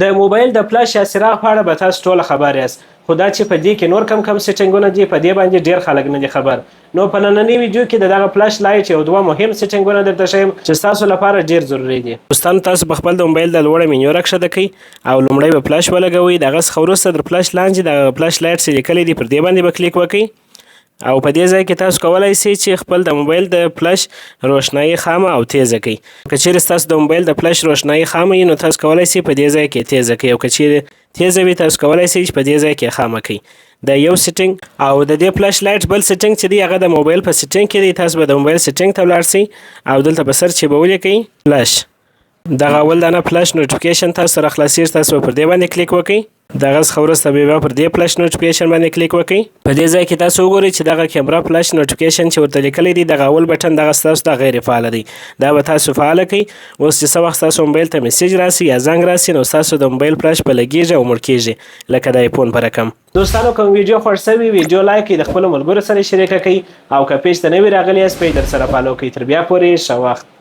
د موبایل د فلاش یا څراغ په اړه به تاسو ټوله خبر یاست، خو دا چې په دې کې نور کم سیټینګونه دي په دې باندې ډیر خلک نه دي خبر. نو په نننۍ ویډیو کې د دغه فلاش لایټ یو دوه مهم سیټینګونه درته ښیم چې ستاسو لپاره ډیر ضروري دي. دوستانو تاسو په خپل د موبایل د لوړه مینیو راکښته کړئ او لومړی به فلاش ولګوئ. دغه څخه وروسته د فلاش لاندې د فلاش لایټ څه لیکلی دي پر دې باندې به کلیک وکړئ او په دې ځای کې تاسو کولی شئ چې خپل د موبایل د فلاش روښنایي خامه او تیزه کړئ. که چیرې ستاسو د موبایل د فلاش روښنایي خامه وي نو تاسو کولی شئ په دې ځای کې تیزه کړئ او که چیرې تیزه وي تاسو کولی شئ چې په دې ځای کې خامه کړئ. د یو سیټینګ او د دې فلاش لایټ بل سیټینګ چې دی هغه د موبایل په سیټینګ کې دی. تاسو به د موبایل سیټینګ ته ولاړ شئ او دلته په سرچ به ولیکئ فلاش. دغه اول دانه فلاش نوټیفیکیشن تاسو سره خلاصیږي، تاسو به پر دې باندې کلیک وکړئ. دغه څخه وروسته بیا پر دې فلاش نوټیفیکیشن باندې کلیک وکړئ. په دې ځای کې تاسو وګورئ چې دغه کیمرا فلاش نوټیفیکیشن چې ورته لیکلی دی دغه اول بټن دغه ستاسو د غیر فعاله دی، دا به تاسو فعاله کړئ. اوس چې څه وخت ستاسو موبایل ته میسیج راسي یا زنګ راسي نو ستاسو د موبایل فلاش به لګیږي او مړ کیږي لکه د آیفون په رقم. دوستانو کوم ویډیو خوښ شوي ویډیو لایک کړئ، د خپلو ملګرو سره شریکه کړئ او که پیج ته نوي راغلي یاست پیج درسره فالو کړئ. تر بیا پورې ښه وخت.